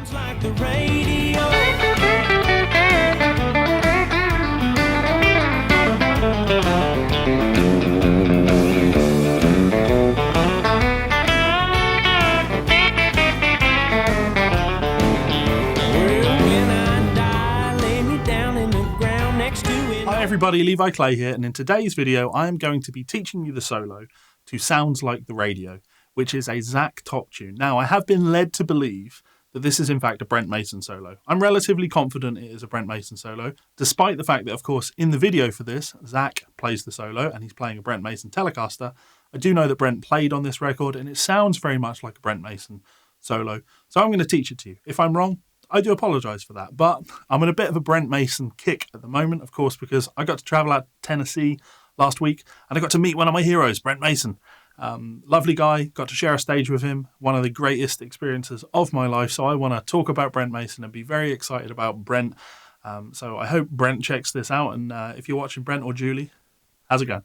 sounds like the radio. Hi everybody, Levi Clay here, and in today's video I am going to be teaching you the solo to Sounds Like the Radio, which is a Zach top tune. Now, I have been led to believe that this is in fact a Brent Mason solo. I'm relatively confident it is a Brent Mason solo, despite the fact that, of course, in the video for this, Zach plays the solo and he's playing a Brent Mason Telecaster. I do know that Brent played on this record and it sounds very much like a Brent Mason solo, so I'm going to teach it to you. If I'm wrong, I do apologise for that, but I'm in a bit of a Brent Mason kick at the moment, of course, because I got to travel out to Tennessee last week and I got to meet one of my heroes, Brent Mason. Lovely guy, got to share a stage with him, one of the greatest experiences of my life. So I want to talk about Brent Mason and be very excited about Brent. So I hope Brent checks this out. And if you're watching, Brent or Julie, how's it going?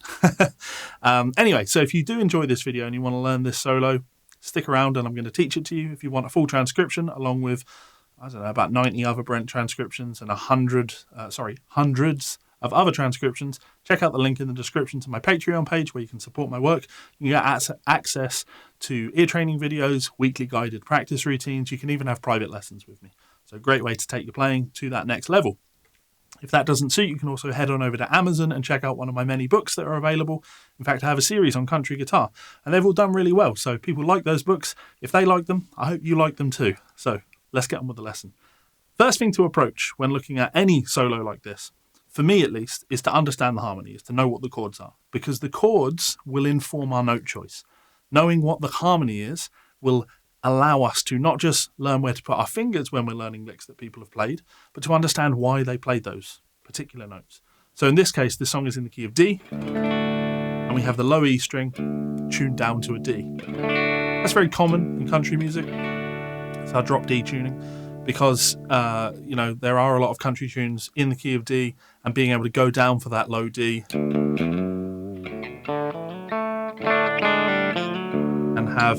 Anyway, so if you do enjoy this video and you want to learn this solo, stick around and I'm going to teach it to you. If you want a full transcription along with, I don't know, about 90 other Brent transcriptions and hundreds of other transcriptions, check out the link in the description to my Patreon page where you can support my work. You can get access to ear training videos, weekly guided practice routines. You can even have private lessons with me. So a great way to take your playing to that next level. If that doesn't suit, you can also head on over to Amazon and check out one of my many books that are available. In fact, I have a series on country guitar and they've all done really well. So people like those books. If they like them, I hope you like them too. So let's get on with the lesson. First thing to approach when looking at any solo like this, for me at least, is to understand the harmony, is to know what the chords are, because the chords will inform our note choice. Knowing what the harmony is will allow us to not just learn where to put our fingers when we're learning licks that people have played, but to understand why they played those particular notes. So in this case, the song is in the key of D, and we have the low E string tuned down to a D. That's very common in country music. It's our drop D tuning. Because, there are a lot of country tunes in the key of D, and being able to go down for that low D and have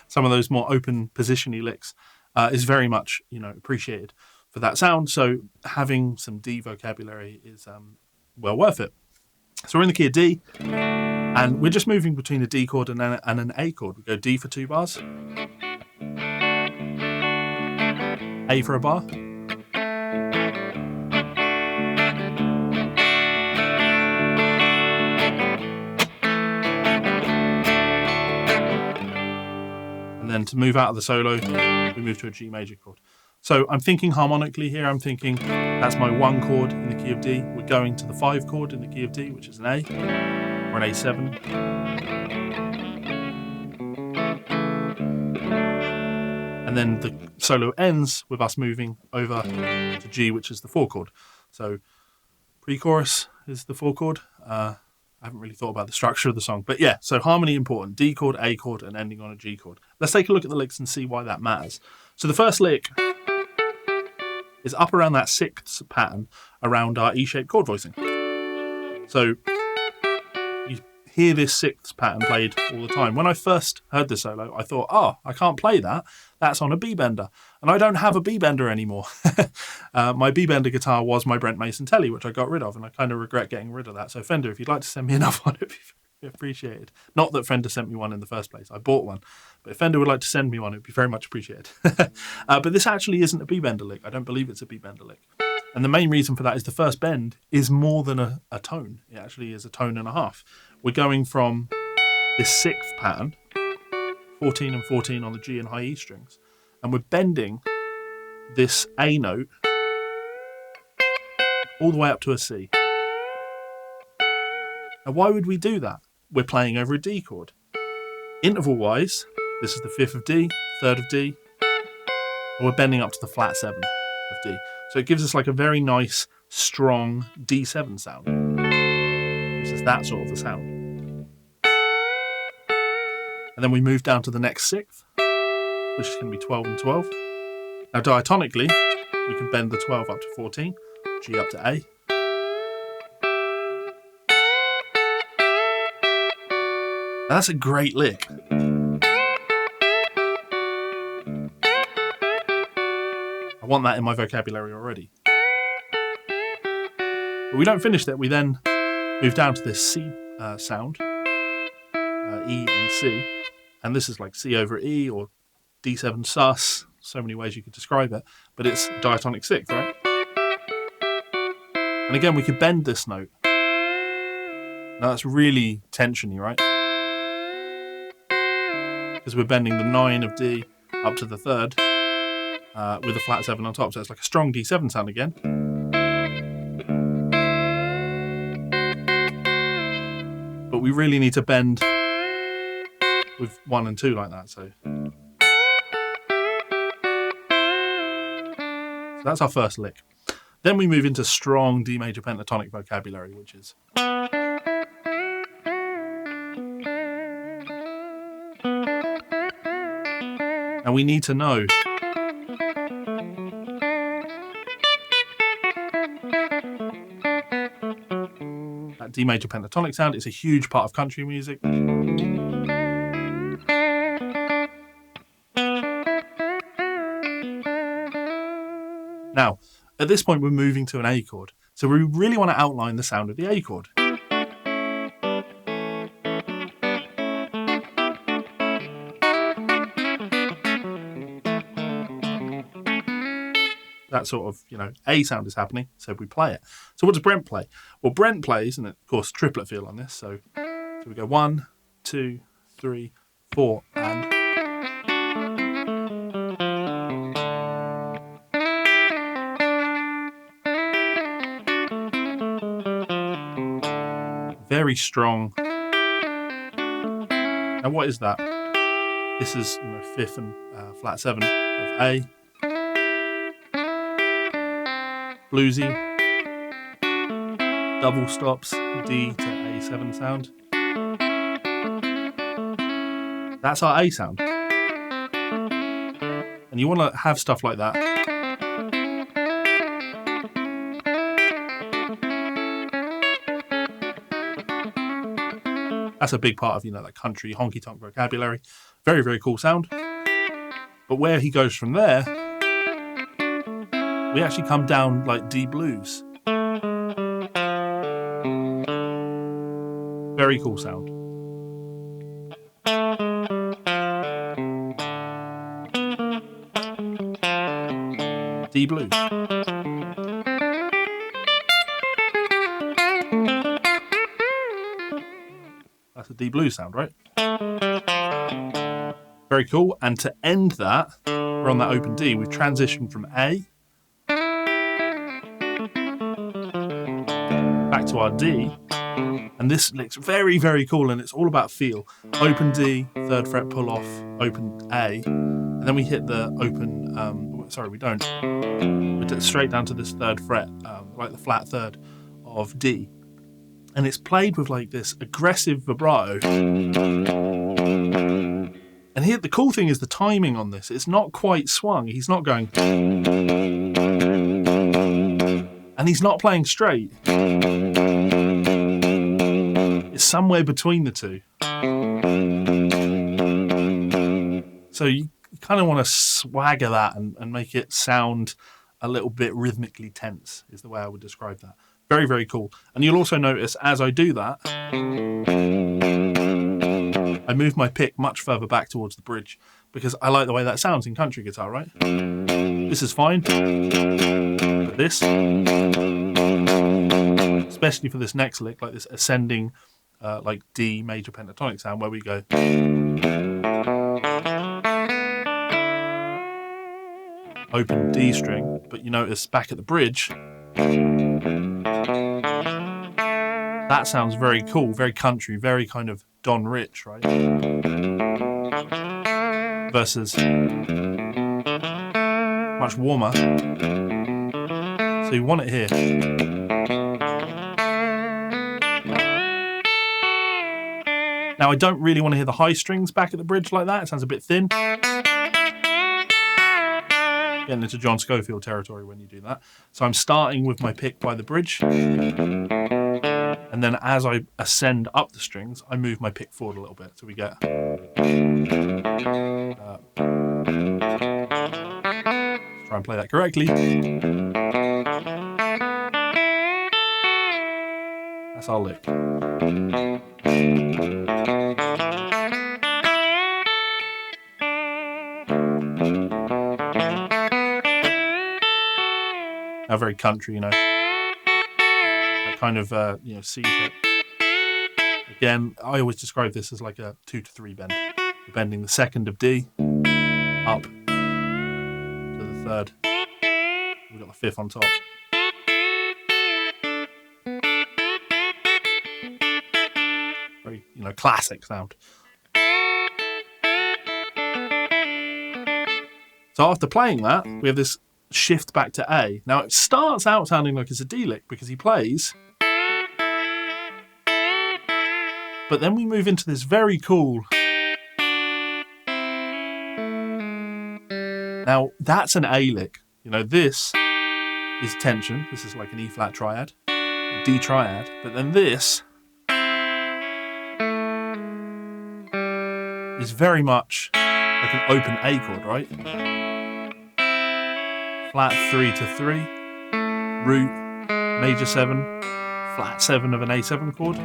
some of those more open position-y licks is very much, appreciated for that sound. So having some D vocabulary is well worth it. So we're in the key of D and we're just moving between a D chord and an A chord. We go D for 2 bars, A for a bar, and then to move out of the solo we move to a G major chord. So I'm thinking harmonically here. I'm thinking that's my 1 chord in the key of D. We're going to the 5 chord in the key of D, which is an A, or an A7. And then the solo ends with us moving over to G, which is the 4 chord. So pre-chorus is the 4 chord. I haven't really thought about the structure of the song. But yeah, so harmony important. D chord, A chord, and ending on a G chord. Let's take a look at the licks and see why that matters. So the first lick is up around that 6th pattern around our E-shaped chord voicing. So you hear this 6th pattern played all the time. When I first heard this solo, I thought, I can't play that. That's on a B-bender. And I don't have a B-bender anymore. My B-bender guitar was my Brent Mason Telly, which I got rid of, and I kind of regret getting rid of that. So Fender, if you'd like to send me another one, it'd be very appreciated. Not that Fender sent me one in the first place. I bought one. But if Fender would like to send me one, it would be very much appreciated. But this actually isn't a B-bender lick. I don't believe it's a B-bender lick. And the main reason for that is the first bend is more than a tone. It actually is a tone and a half. We're going from this 6th pattern, 14 and 14 on the G and high E strings, and we're bending this A note all the way up to a C. Now, why would we do that? We're playing over a D chord. Interval-wise, this is the 5th of D, 3rd of D, and we're bending up to the flat 7 of D. So it gives us like a very nice, strong D7 sound. It's just that sort of a sound. And then we move down to the next 6th, which is going to be 12 and 12. Now diatonically, we can bend the 12 up to 14, G up to A. Now that's a great lick. I want that in my vocabulary already. But we don't finish there. We then move down to this C sound, E and C. And this is like C over E or D7 sus. So many ways you could describe it. But it's a diatonic sixth, right? And again, we could bend this note. Now that's really tensiony, right? Because we're bending the 9 of D up to the 3rd with a flat 7 on top. So it's like a strong D7 sound again. But we really need to bend with 1 and 2 like that. So that's our first lick. Then we move into strong D major pentatonic vocabulary, which is... And we need to know that D major pentatonic sound is a huge part of country music. Now, at this point, we're moving to an A chord. So we really want to outline the sound of the A chord. That sort of, A sound is happening, so we play it. So what does Brent play? Well, Brent plays, and of course, triplet feel on this. So we go 1, 2, 3, 4, and... Very strong. Now, what is that? This is 5th and flat 7 of A. Bluesy. Double stops, D to A7 sound. That's our A sound. And you want to have stuff like that. That's a big part of, that country honky-tonk vocabulary. Very, very cool sound. But where he goes from there, we actually come down like D blues. Very cool sound. D blues. That's a D blues sound, right? Very cool. And to end that, we're on that open D. We've transitioned from A back to our D. And this lick's very, very cool, and it's all about feel. Open D, 3rd fret pull off, open A. And then we hit the open, we don't. We hit straight down to this 3rd fret, like the flat 3rd of D. And it's played with like this aggressive vibrato. And here, the cool thing is the timing on this. It's not quite swung. He's not going... And he's not playing straight. It's somewhere between the two. So you kind of want to swagger that and make it sound a little bit rhythmically tense, is the way I would describe that. Very, very cool. And you'll also notice as I do that, I move my pick much further back towards the bridge because I like the way that sounds in country guitar, right? This is fine. But this, especially for this next lick, like this ascending, like D major pentatonic sound where we go. Open D string, but you notice back at the bridge, that sounds very cool, very country, very kind of Don Rich, right? Versus much warmer. So you want it here. Now I don't really want to hear the high strings back at the bridge like that. It sounds a bit thin. Getting into John Scofield territory when you do that. So I'm starting with my pick by the bridge. And then as I ascend up the strings, I move my pick forward a little bit. So we get... let's try and play that correctly. That's our lick. Now very country, you know. That kind of, C shape. Again, I always describe this as like a 2 to 3 bend. We're bending the second of D up to the third. We've got the fifth on top. Very, classic sound. So after playing that, we have this shift back to A. Now it starts out sounding like it's a D lick because he plays, but then we move into this very cool. Now that's an A lick. This is tension. This is like an E flat triad, D triad, but then this is very much like an open A chord, right? Flat 3 to 3, root, major 7, flat 7 of an A7 chord,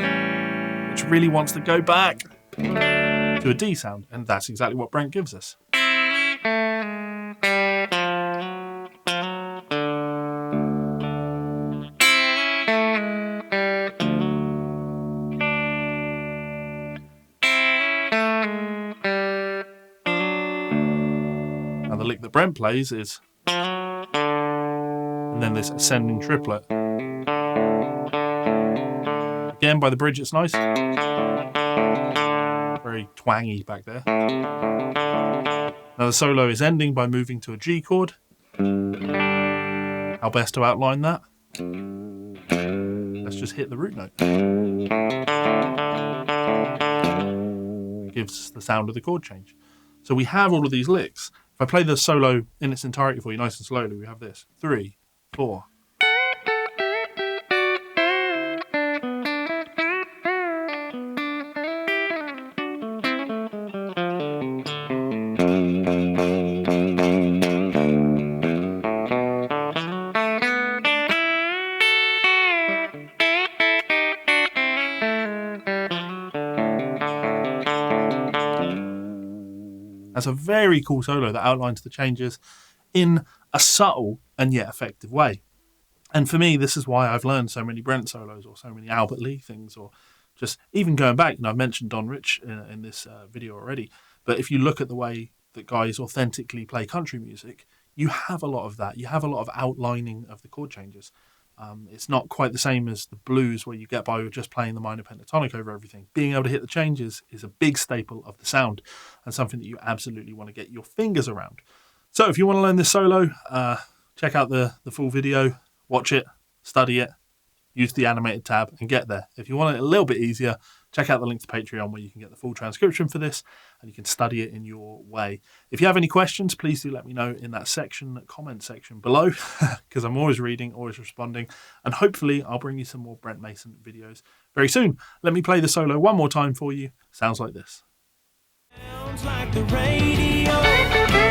which really wants to go back to a D sound, and that's exactly what Brent gives us. Now the lick that Brent plays is, and then this ascending triplet. Again, by the bridge, it's nice. Very twangy back there. Now the solo is ending by moving to a G chord. How best to outline that? Let's just hit the root note. It gives the sound of the chord change. So we have all of these licks. If I play the solo in its entirety for you nice and slowly, we have this. 3, 4. That's a very cool solo that outlines the changes in a subtle and yet effective way. And for me, this is why I've learned so many Brent solos or so many Albert Lee things, or just even going back, I've mentioned Don Rich in this video already, but if you look at the way that guys authentically play country music, you have a lot of that. You have a lot of outlining of the chord changes. It's not quite the same as the blues where you get by with just playing the minor pentatonic over everything. Being able to hit the changes is a big staple of the sound and something that you absolutely want to get your fingers around. So if you want to learn this solo, check out the full video, watch it, study it, use the animated tab and get there. If you want it a little bit easier, check out the link to Patreon where you can get the full transcription for this and you can study it in your way. If you have any questions, please do let me know in that comment section below, because I'm always reading, always responding, and hopefully I'll bring you some more Brent Mason videos very soon. Let me play the solo one more time for you. Sounds like this. Sounds like the radio.